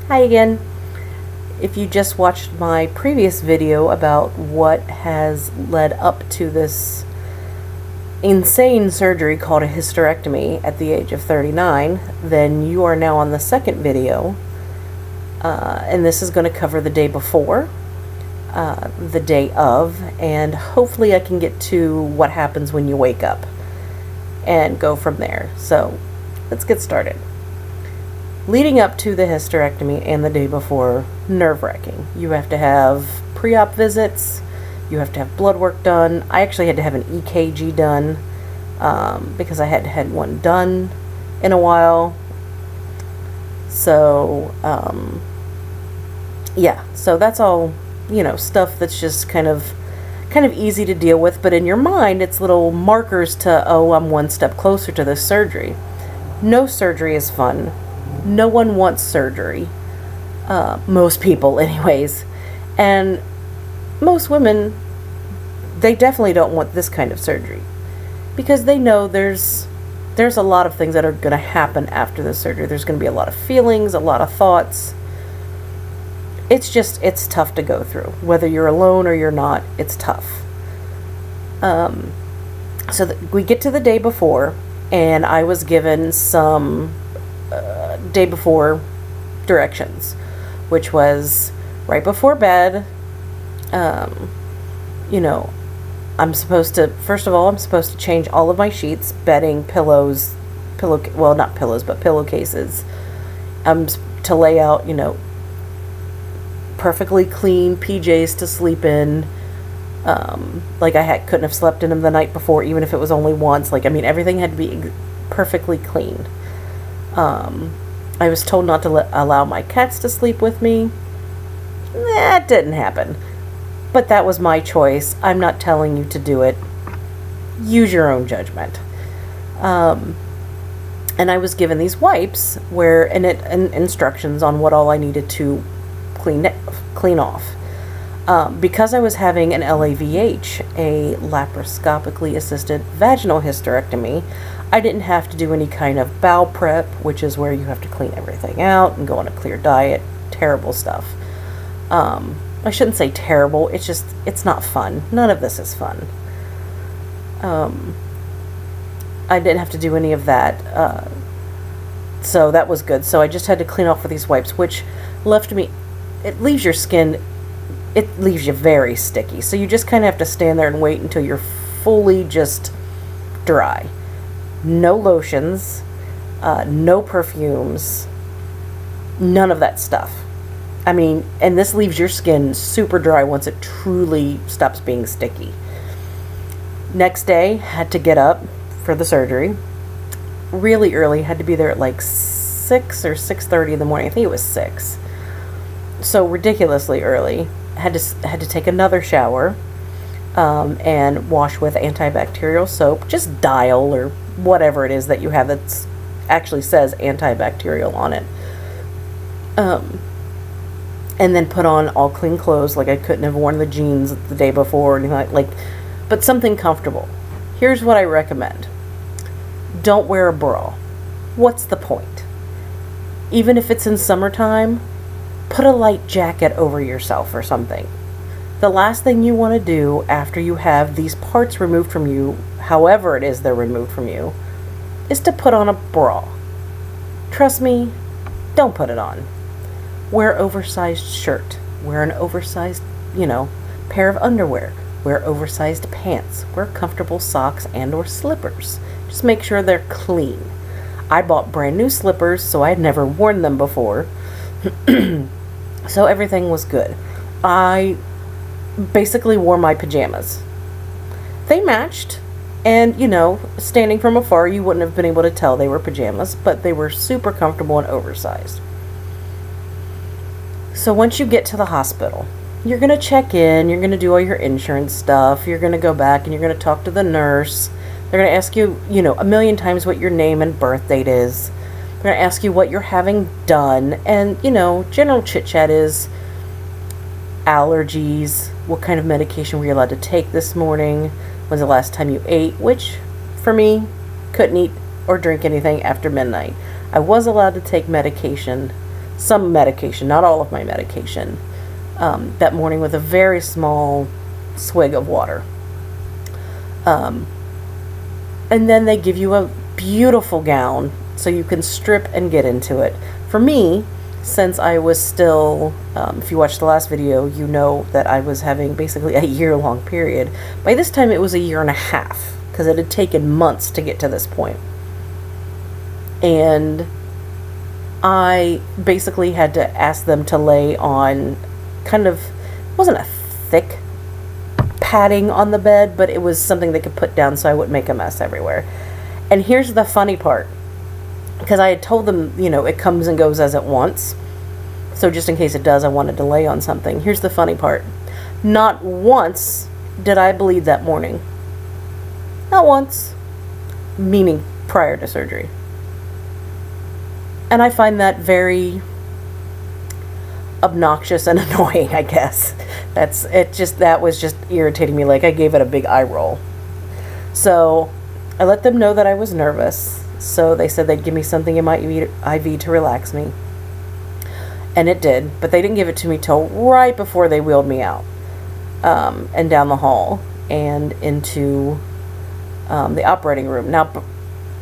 Hi again. If you just watched my previous video about what has led up to this insane surgery called a hysterectomy at the age of 39, then you are now on the second video, and this is going to cover the day before, the day of, and hopefully I can get to what happens when you wake up and go from there. So let's get started. Leading up to the hysterectomy and the day before, nerve-wracking. You have to have pre-op visits, you have to have blood work done. I actually had to have an EKG done because I hadn't had one done in a while. So, yeah, so that's all, stuff that's just kind of easy to deal with, but in your mind, it's little markers to, oh, I'm one step closer to this surgery. No surgery is fun. No one wants surgery. Most people, anyways. And most women, they definitely don't want this kind of surgery. Because they know there's a lot of things that are going to happen after the surgery. There's going to be a lot of feelings, a lot of thoughts. It's tough to go through. Whether you're alone or you're not, it's tough. We get to the day before, and I was given some day before directions, which was right before bed. I'm supposed to change all of my sheets, bedding, pillows, not pillows, but pillowcases. To lay out, perfectly clean PJs to sleep in. Couldn't have slept in them the night before, even if it was only once. Everything had to be perfectly clean. I was told not to allow my cats to sleep with me. That didn't happen. But that was my choice. I'm not telling you to do it. Use your own judgment. And I was given these wipes and instructions on what all I needed to clean off. Because I was having an LAVH, a laparoscopically assisted vaginal hysterectomy, I didn't have to do any kind of bowel prep, which is where you have to clean everything out and go on a clear diet. Terrible stuff. I shouldn't say terrible, it's not fun. None of this is fun. I didn't have to do any of that, so that was good. So I just had to clean off with these wipes, which it leaves your skin, it leaves you very sticky. So you just kind of have to stand there and wait until you're fully just dry. No lotions, no perfumes, none of that stuff. And this leaves your skin super dry once it truly stops being sticky. Next day, had to get up for the surgery. Really early, had to be there at 6 or 6:30 in the morning. I think it was 6. So ridiculously early. Had to take another shower and wash with antibacterial soap. Just Dial or whatever it is that you have that actually says antibacterial on it. And then put on all clean clothes. I couldn't have worn the jeans the day before or anything but something comfortable. Here's what I recommend. Don't wear a bra. What's the point? Even if it's in summertime, put a light jacket over yourself or something. The last thing you want to do after you have these parts removed from you, however it is they're removed from you, is to put on a bra. Trust me, don't put it on. Wear an oversized shirt. Wear an oversized, pair of underwear. Wear oversized pants. Wear comfortable socks and or slippers. Just make sure they're clean. I bought brand new slippers, so I had never worn them before. So everything was good. I basically wore my pajamas. They matched, and standing from afar you wouldn't have been able to tell they were pajamas, but they were super comfortable and oversized. So once you get to the hospital, you're going to check in, you're going to do all your insurance stuff, you're going to go back and you're going to talk to the nurse. They're going to ask you, a million times what your name and birth date is. They're going to ask you what you're having done, and, general chit-chat is allergies, what kind of medication were you allowed to take this morning, when's the last time you ate, which, for me, couldn't eat or drink anything after midnight. I was allowed to take medication some medication, not all of my medication, that morning with a very small swig of water. And then they give you a beautiful gown so you can strip and get into it. For me, since I was still, if you watched the last video, you know that I was having basically a year-long period. By this time it was a year and a half, because it had taken months to get to this point. And I basically had to ask them to lay on kind of, it wasn't a thick padding on the bed, but it was something they could put down so I wouldn't make a mess everywhere. And here's the funny part, because I had told them, you know, it comes and goes as it wants. So just in case it does, I wanted to lay on something. Here's the funny part. Not once did I bleed that morning. Not once. Meaning prior to surgery. And I find that very obnoxious and annoying, I guess. That was just irritating me. Like, I gave it a big eye roll. So I let them know that I was nervous. So they said they'd give me something in my IV to relax me. And it did. But they didn't give it to me till right before they wheeled me out. And down the hall. And into the operating room. Now,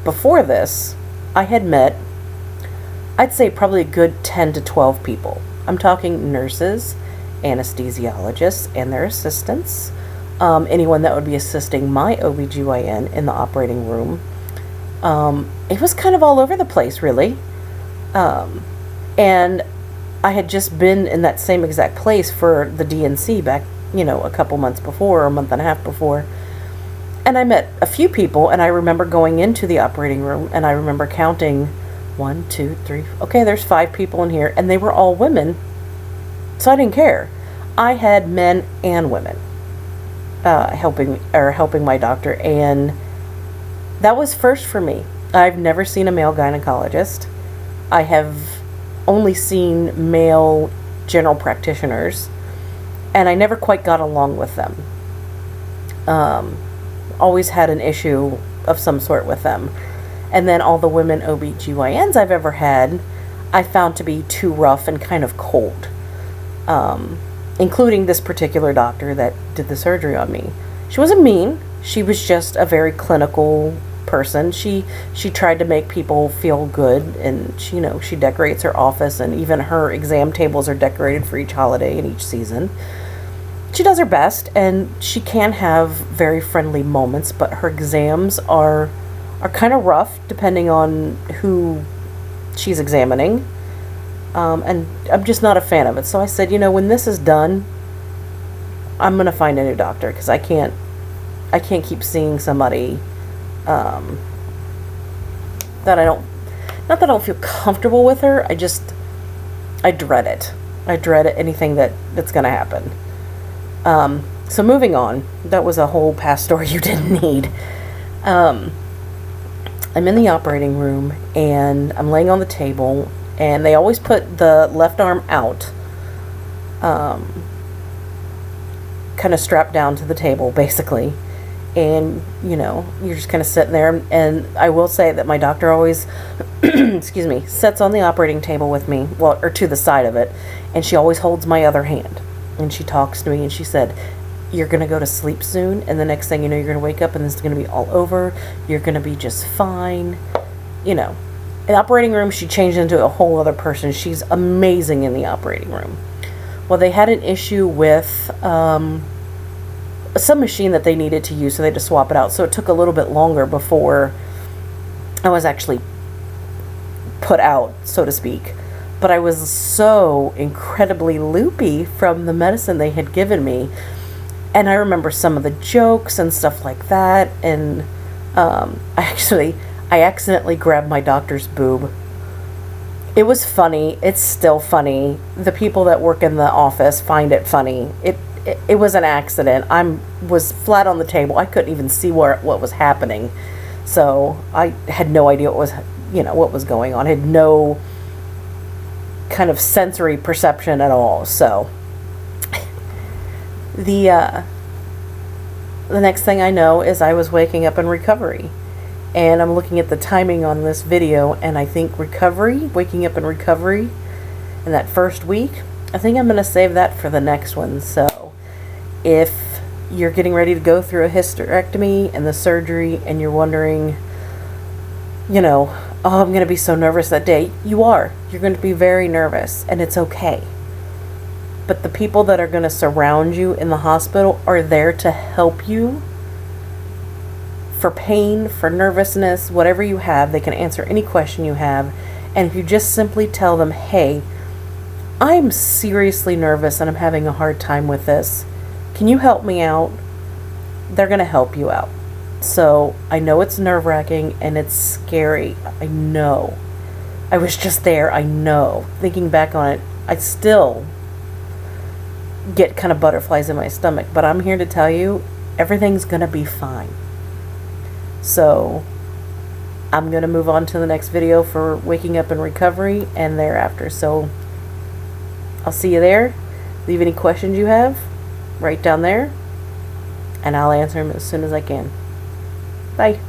before this, I had met, I'd say probably a good 10 to 12 people. I'm talking nurses, anesthesiologists, and their assistants. Anyone that would be assisting my OBGYN in the operating room. It was kind of all over the place, really. And I had just been in that same exact place for the DNC back, you know, a couple months before, or a month and a half before. And I met a few people, and I remember going into the operating room, and I remember counting 1, 2, 3, okay, there's 5 people in here, and they were all women, so I didn't care. I had men and women helping my doctor, and that was first for me. I've never seen a male gynecologist. I have only seen male general practitioners, and I never quite got along with them. Always had an issue of some sort with them. And then all the women OBGYNs I've ever had, I found to be too rough and kind of cold. Including this particular doctor that did the surgery on me. She wasn't mean. She was just a very clinical person. She tried to make people feel good, and she, you know, she decorates her office, and even her exam tables are decorated for each holiday and each season. She does her best, and she can have very friendly moments, but her exams are kind of rough depending on who she's examining. And I'm just not a fan of it. So I said, you know, when this is done, I'm going to find a new doctor, because I can't keep seeing somebody that I don't, not that I don't feel comfortable with her, I dread it. I dread anything that's going to happen. So moving on, that was a whole past story you didn't need. I'm in the operating room, and I'm laying on the table, and they always put the left arm out, kind of strapped down to the table, basically. And, you know, you're just kind of sitting there, and I will say that my doctor always, excuse me, sits on the operating table with me, well, or to the side of it, and she always holds my other hand, and she talks to me, and she said, you're going to go to sleep soon, and the next thing you know, you're going to wake up, and this is going to be all over, you're going to be just fine, you know. In the operating room, she changed into a whole other person. She's amazing in the operating room. Well, they had an issue with some machine that they needed to use, so they had to swap it out. So it took a little bit longer before I was actually put out, so to speak. But I was so incredibly loopy from the medicine they had given me. And I remember some of the jokes and stuff like that. And I accidentally grabbed my doctor's boob. It was funny. It's still funny. The people that work in the office find it funny. It was an accident. I was flat on the table. I couldn't even see what was happening. So I had no idea what was going on. I had no kind of sensory perception at all. So the next thing I know is I was waking up in recovery. And I'm looking at the timing on this video, and I think waking up in recovery And that first week, I think I'm going to save that for the next one. So if you're getting ready to go through a hysterectomy and the surgery and you're wondering, you know, oh, I'm going to be so nervous that day. You are. You're going to be very nervous, and it's okay. But the people that are going to surround you in the hospital are there to help you for pain, for nervousness, whatever you have. They can answer any question you have. And if you just simply tell them, hey, I'm seriously nervous and I'm having a hard time with this. Can you help me out? They're going to help you out. So I know it's nerve-wracking and it's scary. I know. I was just there. I know. Thinking back on it, I still get kind of butterflies in my stomach. But I'm here to tell you, everything's going to be fine. So I'm going to move on to the next video for waking up and recovery and thereafter. So I'll see you there. Leave any questions you have right down there, and I'll answer them as soon as I can. Bye.